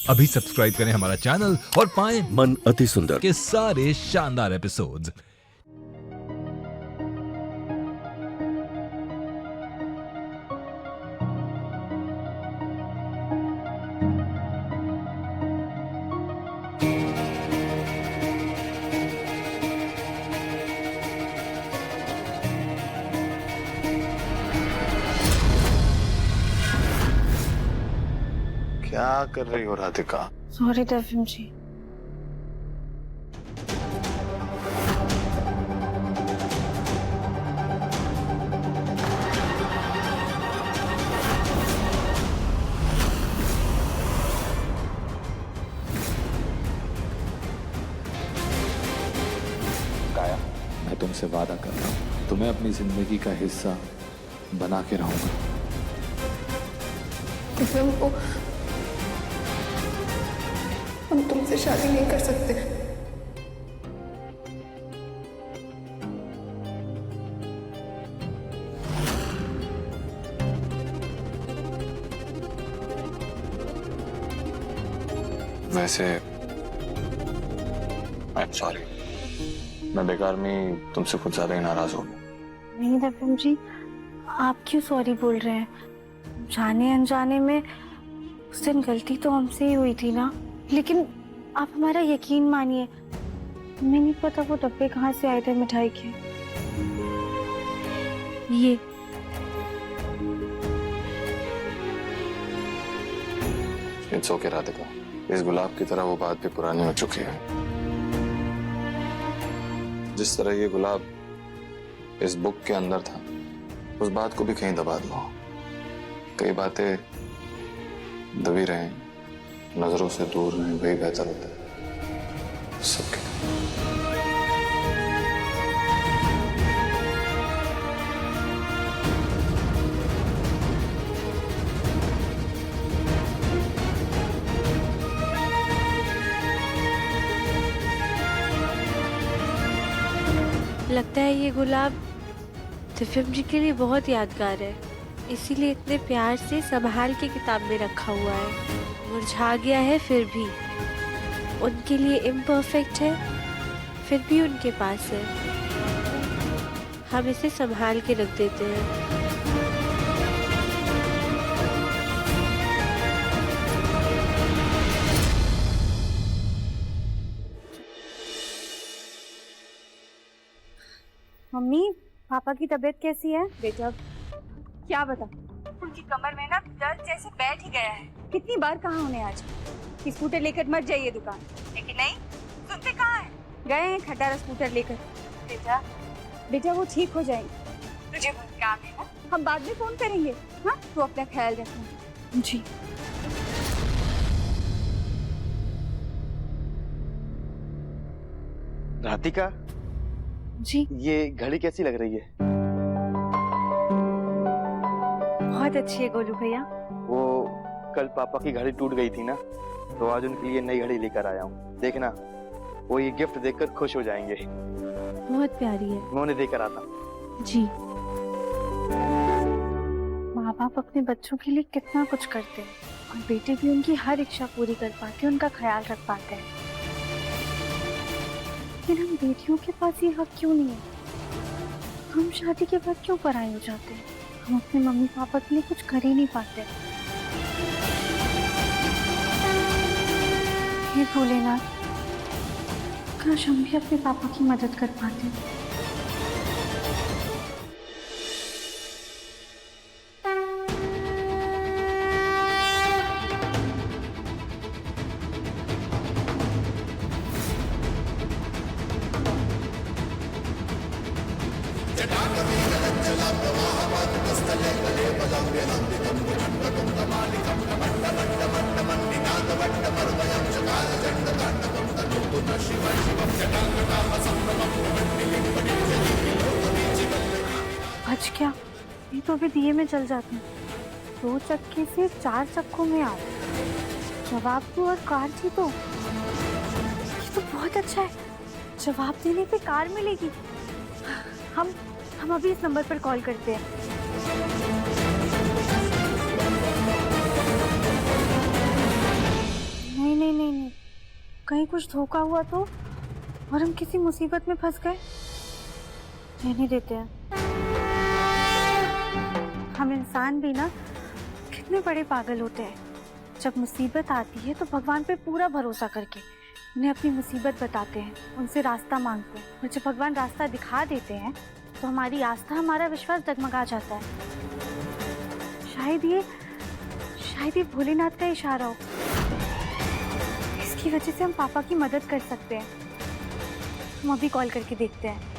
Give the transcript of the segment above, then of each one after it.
अभी सब्सक्राइब करें हमारा चैनल और पाएं मन अति सुंदर के सारे शानदार एपिसोड्स। क्या कर रही हो राधिका? सॉरी तफीम जी। काया, मैं तुमसे वादा कर रहा हूँ, तुम्हें अपनी जिंदगी का हिस्सा बना के रहूंगा। तफीम को हम तुमसे शादी नहीं कर सकते। वैसे आई एम सॉरी, मैं बेकार में तुमसे कुछ ज्यादा ही नाराज हो गया। नहीं तफीम जी, आप क्यों सॉरी बोल रहे हैं? जाने अनजाने में उस दिन गलती तो हमसे ही हुई थी ना। लेकिन आप हमारा यकीन मानिए, हमें नहीं पता वो डब्बे कहाँ से आए थे मिठाई के। ये इट्स ओके राधिका, इस गुलाब की तरह वो बात भी पुरानी हो चुकी है। जिस तरह ये गुलाब इस बुक के अंदर था, उस बात को भी कहीं दबा दो। कई बातें दबी रहें, नजरों से दूर रहें, वही बेहतर होता है सबके। लगता है ये गुलाब तफीम जी के लिए बहुत यादगार है, इसीलिए इतने प्यार से संभाल के किताब में रखा हुआ है। मुरझा गया है फिर भी उनके लिए इम्परफेक्ट है, फिर भी उनके पास है। हम इसे संभाल के रख देते हैं। मम्मी, पापा की तबीयत कैसी है? बेटा क्या बता, उनकी कमर में ना दर्द जैसे बैठ ही गया है। कितनी बार कहा उन्हें आज कि स्कूटर लेकर मत जाइए दुकान, लेकिन नहीं सुनते कहाँ है। गए हैं खटारा स्कूटर लेकर। बेटा बेटा वो ठीक हो जाएंगे, तुझे बहुत काम है ना, हम बाद में फोन करेंगे। हाँ, तू अपना ख्याल रखना। जी। राधिका जी, ये घड़ी कैसी लग रही है? बहुत अच्छी है गोलू भैया। वो कल पापा की घड़ी टूट गई थी ना, तो आज उनके लिए नई घड़ी लेकर आया हूँ। देखना, वो ये गिफ्ट देखकर खुश हो जाएंगे। बहुत प्यारी है। मैं उन्हें देकर आता हूँ। जी। माँ बाप अपने बच्चों के लिए कितना कुछ करते हैं और बेटे भी उनकी हर इच्छा पूरी कर पाते हैं, उनका ख्याल रख पाते हैं। लेकिन हम बेटियों के पास ये हक क्यों नहीं है? हम शादी के बाद क्यों पराए हो जाते हैं? हम अपने मम्मी पापा के लिए कुछ कर ही नहीं पाते। हे भोलेनाथ, काश हम भी अपने पापा की मदद कर पाते। बच क्या, ये तो अभी दिए में चल जाते हैं। 2 चक्के से 4 चक्कों में आओ। जवाब दो और कार जीतो। ये तो बहुत अच्छा है, जवाब देने पे कार मिलेगी। हम अभी इस नंबर पर कॉल करते हैं। कहीं कुछ धोखा हुआ तो, और हम किसी मुसीबत में फंस गए। रहने देते हैं। हम इंसान भी ना कितने बड़े पागल होते हैं। जब मुसीबत आती है तो भगवान पे पूरा भरोसा करके उन्हें अपनी मुसीबत बताते हैं, उनसे रास्ता मांगते हैं, और जब भगवान रास्ता दिखा देते हैं तो हमारी आस्था, हमारा विश्वास डगमगा जाता है। शायद ये भोलेनाथ का इशारा हो। इसकी वजह से हम पापा की मदद कर सकते हैं। हम अभी कॉल करके देखते हैं।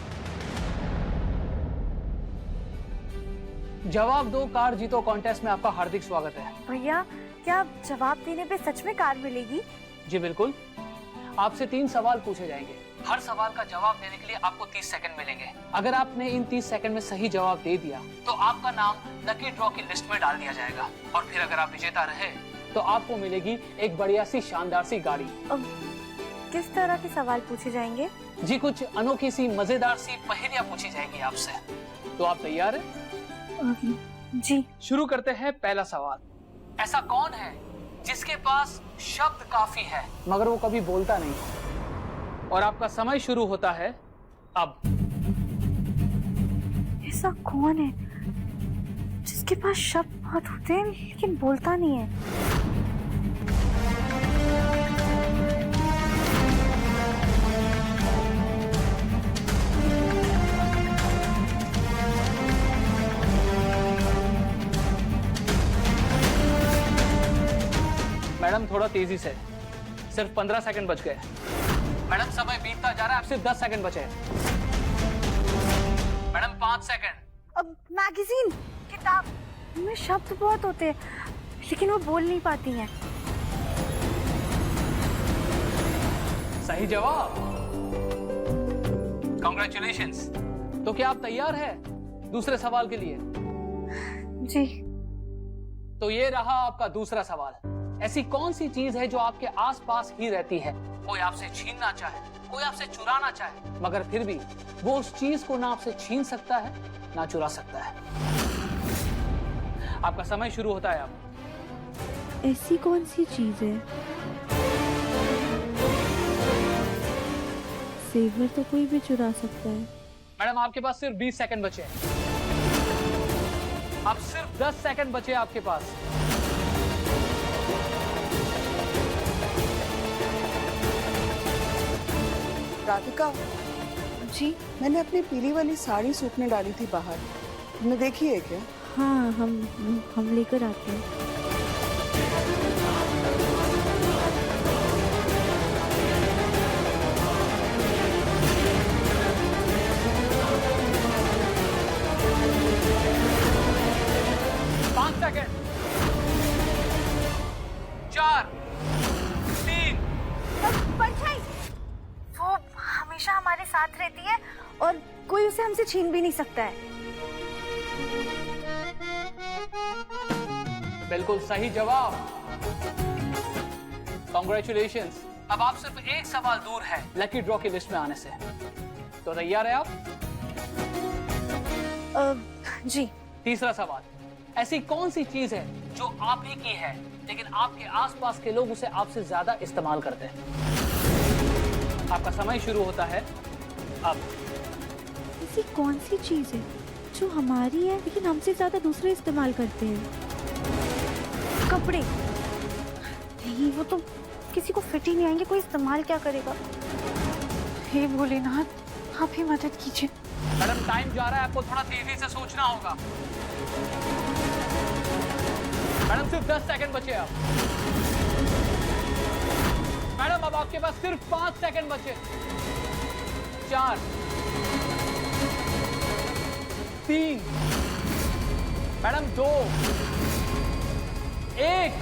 जवाब दो कार जीतो कॉन्टेस्ट में आपका हार्दिक स्वागत है। भैया, क्या जवाब देने पे सच में कार मिलेगी? जी बिल्कुल। आपसे 3 सवाल पूछे जाएंगे। हर सवाल का जवाब देने के लिए आपको 30 सेकंड मिलेंगे। अगर आपने इन 30 सेकंड में सही जवाब दे दिया तो आपका नाम लकी ड्रॉ की लिस्ट में डाल दिया जाएगा, और फिर अगर आप विजेता रहे तो आपको मिलेगी एक बढ़िया सी शानदार सी गाड़ी। अब किस तरह के सवाल पूछे जाएंगे? जी कुछ अनोखी सी मजेदार सी पहेलियां पूछी जाएगी आपसे। तो आप तैयार हैं? जी। शुरू करते हैं पहला सवाल। ऐसा कौन है जिसके पास शब्द काफी है मगर वो कभी बोलता नहीं? और आपका समय शुरू होता है अब। ऐसा कौन है जिसके पास शब्द बहुत होते हैं लेकिन बोलता नहीं है? मैडम थोड़ा तेजी से, सिर्फ 15 सेकंड बच गए। मैडम समय बीतता जा रहा है, अब सिर्फ 10 सेकंड बचे। Madam 5 second. अब मैगजीन, किताब में शब्द बहुत होते हैं लेकिन वो बोल नहीं पाती हैं। सही जवाब। कॉन्ग्रेचुलेशंस। तो क्या आप तैयार हैं दूसरे सवाल के लिए? जी। तो ये रहा आपका दूसरा सवाल। ऐसी कौन सी चीज है जो आपके आसपास ही रहती है? कोई आपसे छीनना चाहे, कोई आपसे चुराना चाहे, मगर फिर भी वो उस चीज को ना आपसे छीन सकता है ना चुरा सकता है। आपका समय शुरू होता है अब। ऐसी कौन सी चीज है? सेवर तो कोई भी चुरा सकता है। मैडम आपके पास सिर्फ 20 सेकंड बचे हैं। अब सिर्फ 10 सेकंड बचे आपके पास। राधिका जी। मैंने अपनी पीली वाली साड़ी सूखने डाली थी बाहर, तुमने देखी है क्या? हाँ, हम लेकर आते हैं। परछाई, वो हमेशा हमारे साथ रहती है और कोई उसे हमसे छीन भी नहीं सकता है। बिल्कुल सही जवाब। कॉन्ग्रेचुलेशंस। अब आप सिर्फ एक सवाल दूर है लकी ड्रॉ की लिस्ट में आने से। तो तैयार है आप? जी। तीसरा सवाल। ऐसी कौन सी चीज है जो आप ही की है लेकिन आपके आसपास के लोग उसे आपसे ज्यादा इस्तेमाल करते हैं? आपका समय शुरू होता है अब। ऐसी कौन सी चीज है जो हमारी है लेकिन हमसे ज्यादा दूसरे इस्तेमाल करते हैं? कपड़े नहीं, वो तो किसी को फिट ही नहीं आएंगे, कोई इस्तेमाल क्या करेगा? हे भोलेनाथ, आप ही मदद कीजिए। मैडम टाइम जा रहा है, आपको थोड़ा तेजी से सोचना होगा। मैडम सिर्फ 10 सेकंड बचे अब। मैडम अब आपके पास सिर्फ 5 सेकंड बचे। 4, 3, मैडम 2, 1।